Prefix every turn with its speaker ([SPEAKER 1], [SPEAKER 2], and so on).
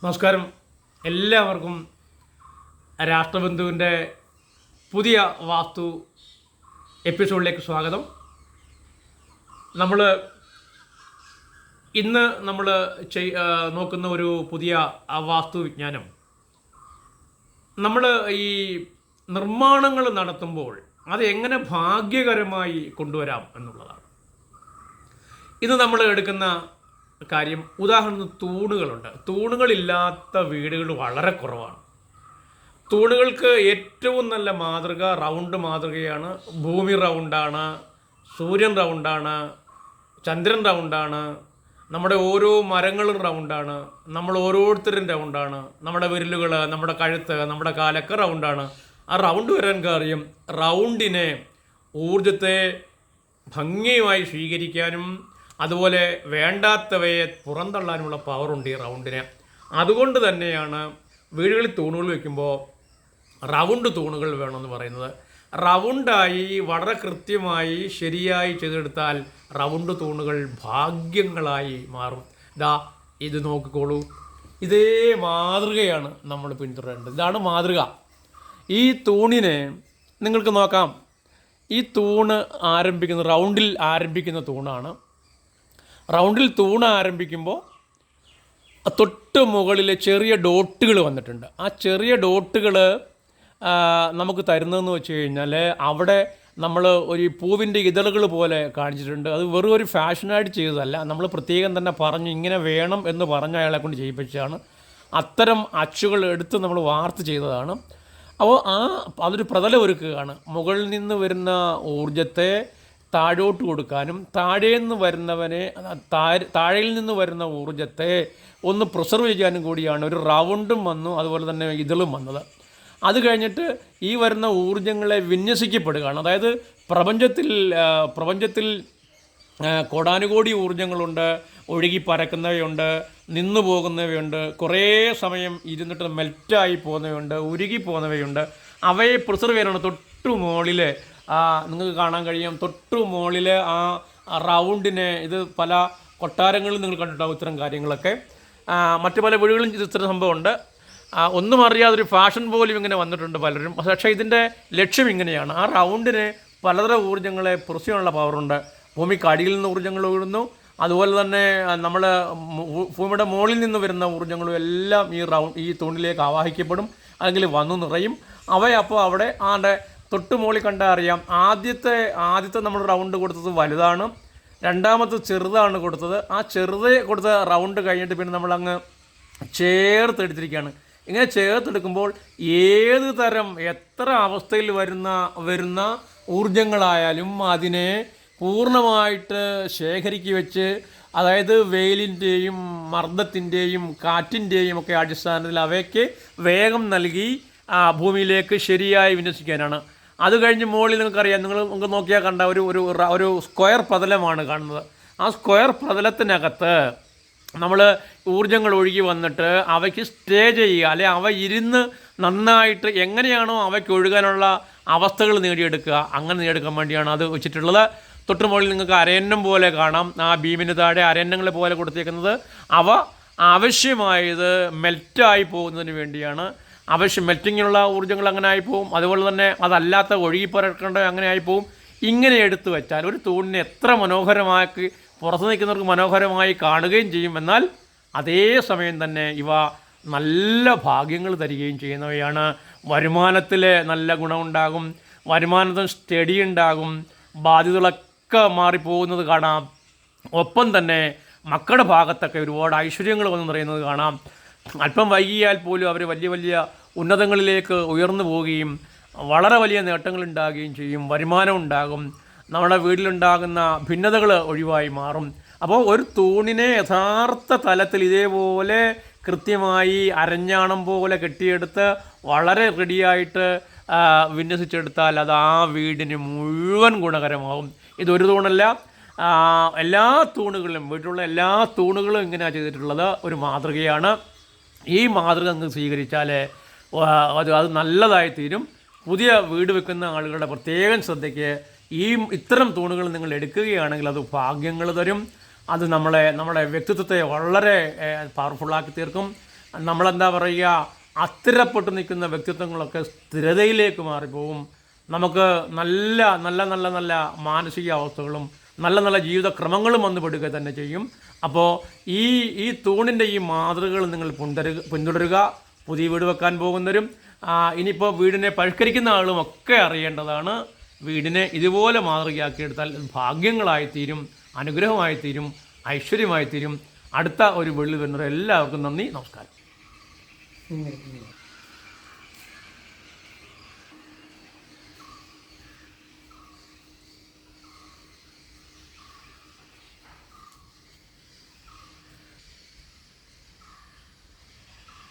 [SPEAKER 1] നമസ്കാരം. എല്ലാവർക്കും രാഷ്ട്രബന്ധുവിൻ്റെ പുതിയ വാസ്തു എപ്പിസോഡിലേക്ക് സ്വാഗതം. ഇന്ന് നമ്മൾ നോക്കുന്ന ഒരു പുതിയ വാസ്തു വിജ്ഞാനം, നമ്മൾ ഈ നിർമ്മാണങ്ങൾ നടത്തുമ്പോൾ അത് എങ്ങനെ ഭാഗ്യകരമായി കൊണ്ടുവരാം എന്നുള്ളതാണ്. ഇന്ന് നമ്മൾ എടുക്കുന്ന കാര്യം, ഉദാഹരണത്തിന് തൂണുകളുണ്ട്. തൂണുകളില്ലാത്ത വീടുകൾ വളരെ കുറവാണ്. തൂണുകൾക്ക് ഏറ്റവും നല്ല മാതൃക റൗണ്ട് മാതൃകയാണ്. ഭൂമി റൗണ്ടാണ്, സൂര്യൻ റൗണ്ടാണ്, ചന്ദ്രൻ റൗണ്ടാണ്, നമ്മുടെ ഓരോ മരങ്ങളും റൗണ്ടാണ്, നമ്മൾ ഓരോരുത്തരും റൗണ്ടാണ്, നമ്മുടെ വിരലുകൾ, നമ്മുടെ കഴുത്ത്, നമ്മുടെ കാലൊക്കെ റൗണ്ടാണ്. ആ റൗണ്ട് വരാൻ കാര്യം റൗണ്ടിനെ ഊർജത്തെ ഭംഗിയായി സ്വീകരിക്കാനും അതുപോലെ വേണ്ടാത്തവയെ പുറന്തള്ളാനുമുള്ള പവറുണ്ട് ഈ റൗണ്ടിന്. അതുകൊണ്ട് തന്നെയാണ് വീടുകളിൽ തൂണുകൾ വയ്ക്കുമ്പോൾ റൗണ്ട് തൂണുകൾ വേണമെന്ന് പറയുന്നത്. റൗണ്ടായി വളരെ കൃത്യമായി ശരിയായി ചെയ്തെടുത്താൽ റൗണ്ട് തൂണുകൾ ഭാഗ്യങ്ങളായി മാറും. ഇത് നോക്കിക്കോളൂ, ഇതേ മാതൃകയാണ് നമ്മൾ പിന്തുടരേണ്ടത്. ഇതാണ് മാതൃക. ഈ തൂണിനെ നിങ്ങൾക്ക് നോക്കാം. ഈ തൂണ് റൗണ്ടിൽ ആരംഭിക്കുന്ന തൂണാണ്. റൗണ്ടിൽ തൂണ് ആരംഭിക്കുമ്പോൾ തൊട്ട് മുകളിൽ ചെറിയ ഡോട്ടുകൾ വന്നിട്ടുണ്ട്. ആ ചെറിയ ഡോട്ടുകൾ നമുക്ക് തരുന്നതെന്ന് വെച്ച് കഴിഞ്ഞാൽ അവിടെ നമ്മൾ ഒരു പൂവിൻ്റെ ഇതളുകൾ പോലെ കാണിച്ചിട്ടുണ്ട്. അത് വെറും ഒരു ഫാഷനായിട്ട് ചെയ്തതല്ല, നമ്മൾ പ്രത്യേകം തന്നെ പറഞ്ഞു ഇങ്ങനെ വേണം എന്ന് പറഞ്ഞ അയാളെ കൊണ്ട് ചെയ്യിപ്പിച്ചതാണ്. അത്തരം അച്ചുകൾ എടുത്ത് നമ്മൾ വാർത്ത് ചെയ്തതാണ്. അപ്പോൾ അതൊരു പ്രതലം ഒരുക്കുകയാണ്. മുകളിൽ നിന്ന് വരുന്ന ഊർജത്തെ താഴോട്ട് കൊടുക്കാനും താഴേന്ന് വരുന്നവനെ താഴയിൽ നിന്ന് വരുന്ന ഊർജത്തെ ഒന്ന് പ്രിസർവ് ചെയ്യാനും കൂടിയാണ് ഒരു റൗണ്ടും വന്നു, അതുപോലെ തന്നെ ഇതളും വന്നത്. അത് കഴിഞ്ഞിട്ട് ഈ വരുന്ന ഊർജങ്ങളെ വിന്യസിക്കപ്പെടുകയാണ്. അതായത് പ്രപഞ്ചത്തിൽ കോടാനുകോടി ഊർജങ്ങളുണ്ട്. ഒഴുകി പരക്കുന്നവയുണ്ട്, നിന്നു പോകുന്നവയുണ്ട്, കുറേ സമയം ഇരുന്നിട്ട് മെൽറ്റായി പോകുന്നവയുണ്ട്, ഉരുകി പോകുന്നവയുണ്ട്. അവയെ പ്രിസർവ് ചെയ്യാനാണ് തൊട്ടു മുകളിൽ നിങ്ങൾക്ക് കാണാൻ കഴിയും. തൊട്ടു മുകളിൽ ആ റൗണ്ടിനെ, ഇത് പല കൊട്ടാരങ്ങളിൽ നിങ്ങൾ കണ്ടിട്ടുണ്ടാവും ഇത്തരം കാര്യങ്ങളൊക്കെ. മറ്റു പല വീടുകളും ഇത്തരം സംഭവമുണ്ട്. ഒന്നും അറിയാതൊരു ഫാഷൻ പോലും ഇങ്ങനെ വന്നിട്ടുണ്ട് പലരും. പക്ഷേ ഇതിൻ്റെ ലക്ഷ്യം ഇങ്ങനെയാണ്. ആ റൗണ്ടിന് പലതരം ഊർജ്ജങ്ങളെ പ്രൊസ്യാനുള്ള പവറുണ്ട്. ഭൂമിക്ക് അടിയിൽ നിന്ന് ഊർജ്ജങ്ങൾ വീഴുന്നു, അതുപോലെ തന്നെ നമ്മൾ ഭൂമിയുടെ മുകളിൽ നിന്ന് വരുന്ന ഊർജ്ജങ്ങളും എല്ലാം ഈ തൂണിലേക്ക് ആവാഹിക്കപ്പെടും, അല്ലെങ്കിൽ വന്നു നിറയും. അവയപ്പോൾ അവിടെ തൊട്ട് മുകളിൽ കണ്ടാൽ അറിയാം. ആദ്യത്തെ നമ്മൾ റൗണ്ട് കൊടുത്തത് വലുതാണ്, രണ്ടാമത്തെ ചെറുതാണ് കൊടുത്തത്. ആ ചെറുത് കൊടുത്ത റൗണ്ട് കഴിഞ്ഞിട്ട് പിന്നെ നമ്മളങ്ങ് ചേർത്തെടുത്തിരിക്കുകയാണ്. ഇങ്ങനെ ചേർത്തെടുക്കുമ്പോൾ ഏത് തരം എത്ര അവസ്ഥയിൽ വരുന്ന ഊർജങ്ങളായാലും അതിനെ പൂർണ്ണമായിട്ട് ശേഖരിക്കി വെച്ച്, അതായത് വെയിലിൻ്റെയും മർദ്ദത്തിൻ്റെയും കാറ്റിൻ്റെയും ഒക്കെ അടിസ്ഥാനത്തിൽ അവയ്ക്ക് വേഗം നൽകി ഭൂമിയിലേക്ക് ശരിയായി വിന്യസിക്കാനാണ്. അത് കഴിഞ്ഞ് മുകളിൽ നിങ്ങൾക്കറിയാം, നിങ്ങൾക്ക് നോക്കിയാൽ കണ്ട ഒരു സ്ക്വയർ പ്രതലമാണ് കാണുന്നത്. ആ സ്ക്വയർ പ്രതലത്തിനകത്ത് നമ്മൾ ഊർജ്ജങ്ങൾ ഒഴുകി വന്നിട്ട് അവയ്ക്ക് സ്റ്റേ ചെയ്യുക, അല്ലെങ്കിൽ അവ ഇരുന്ന് നന്നായിട്ട് എങ്ങനെയാണോ അവയ്ക്ക് ഒഴുകാനുള്ള അവസ്ഥകൾ നേടിയെടുക്കുക, അങ്ങനെ നേടിയെടുക്കാൻ വേണ്ടിയാണ് അത് വെച്ചിട്ടുള്ളത്. തൊട്ട് മുകളിൽ നിങ്ങൾക്ക് അരയന്നം പോലെ കാണാം. ആ ബീമിന് താഴെ അരയന്നങ്ങളെ പോലെ കൊടുത്തേക്കുന്നത് അവ ആവശ്യമായത് മെൽറ്റായി പോകുന്നതിന് വേണ്ടിയാണ്. മെൽറ്റിങ്ങിനുള്ള ഊർജ്ജങ്ങൾ അങ്ങനെ ആയിപ്പോവും. അതുപോലെ തന്നെ അതല്ലാത്ത ഒഴുകിപ്പറക്കേണ്ട അങ്ങനെ ആയിപ്പോവും. ഇങ്ങനെ എടുത്തു വെച്ചാൽ ഒരു തൂണിനെ എത്ര മനോഹരമാക്കി പുറത്ത് നിൽക്കുന്നവർക്ക് മനോഹരമായി കാണുകയും ചെയ്യും. എന്നാൽ അതേ സമയം തന്നെ ഇവ നല്ല ഭാഗ്യങ്ങൾ തരികയും ചെയ്യുന്നവയാണ്. വരുമാനത്തിൽ നല്ല ഗുണമുണ്ടാകും, വരുമാനത്തിന് സ്റ്റഡി ഉണ്ടാകും, ബാധ്യതകളൊക്കെ മാറിപ്പോകുന്നത് കാണാം. ഒപ്പം തന്നെ മക്കളുടെ ഭാഗത്തൊക്കെ ഒരുപാട് ഐശ്വര്യങ്ങൾ വന്ന് നിറയുന്നത് കാണാം. അല്പം വൈകിയാൽ പോലും അവർ വലിയ വലിയ ഉന്നതങ്ങളിലേക്ക് ഉയർന്നു പോവുകയും വളരെ വലിയ നേട്ടങ്ങളുണ്ടാകുകയും ചെയ്യും. വരുമാനം ഉണ്ടാകും, നമ്മുടെ വീട്ടിലുണ്ടാകുന്ന ഭിന്നതകൾ ഒഴിവായി മാറും. അപ്പോൾ ഒരു തൂണിനെ യഥാർത്ഥ തലത്തിൽ ഇതേപോലെ കൃത്യമായി അരഞ്ഞാണം പോലെ കെട്ടിയെടുത്ത് വളരെ റെഡിയായിട്ട് വിന്യസിച്ചെടുത്താൽ അത് ആ വീടിന് മുഴുവൻ ഗുണകരമാകും. ഇതൊരു തൂണല്ല, എല്ലാ തൂണുകളിലും, വീട്ടിലുള്ള എല്ലാ തൂണുകളും ഇങ്ങനെയാണ് ചെയ്തിട്ടുള്ളത്. ഒരു മാതൃകയാണ്. ഈ മാതൃക നിങ്ങൾക്ക് സ്വീകരിച്ചാൽ അത് നല്ലതായി തീരും. പുതിയ വീട് വെക്കുന്ന ആളുകളുടെ പ്രത്യേകം ശ്രദ്ധയ്ക്ക് ഇത്തരം തൂണുകൾ നിങ്ങൾ എടുക്കുകയാണെങ്കിൽ അത് ഭാഗ്യങ്ങൾ തരും. അത് നമ്മുടെ വ്യക്തിത്വത്തെ വളരെ പവർഫുള്ളാക്കി തീർക്കും. നമ്മളെന്താ പറയുക, അസ്ഥിരപ്പെട്ട് നിൽക്കുന്ന വ്യക്തിത്വങ്ങളൊക്കെ സ്ഥിരതയിലേക്ക് മാറിപ്പോവും. നമുക്ക് നല്ല നല്ല നല്ല നല്ല മാനസിക അവസ്ഥകളും നല്ല നല്ല ജീവിതക്രമങ്ങളും വന്നു പെടുക തന്നെ ചെയ്യും. അപ്പോൾ ഈ തൂണിൻ്റെ ഈ മാതൃകകൾ നിങ്ങൾ പിന്തുടരുക. പുതിയ വീട് വെക്കാൻ പോകുന്നവരും ഇനിയിപ്പോൾ വീടിനെ പരിഷ്കരിക്കുന്ന ആളും ഒക്കെ അറിയേണ്ടതാണ്. വീടിനെ ഇതുപോലെ മാതൃകയാക്കിയെടുത്താൽ ഭാഗ്യങ്ങളായിത്തീരും, അനുഗ്രഹമായിത്തീരും, ഐശ്വര്യമായിത്തീരും. അടുത്ത ഒരു വെള്ളി വരുന്നവർ എല്ലാവർക്കും നന്ദി, നമസ്കാരം.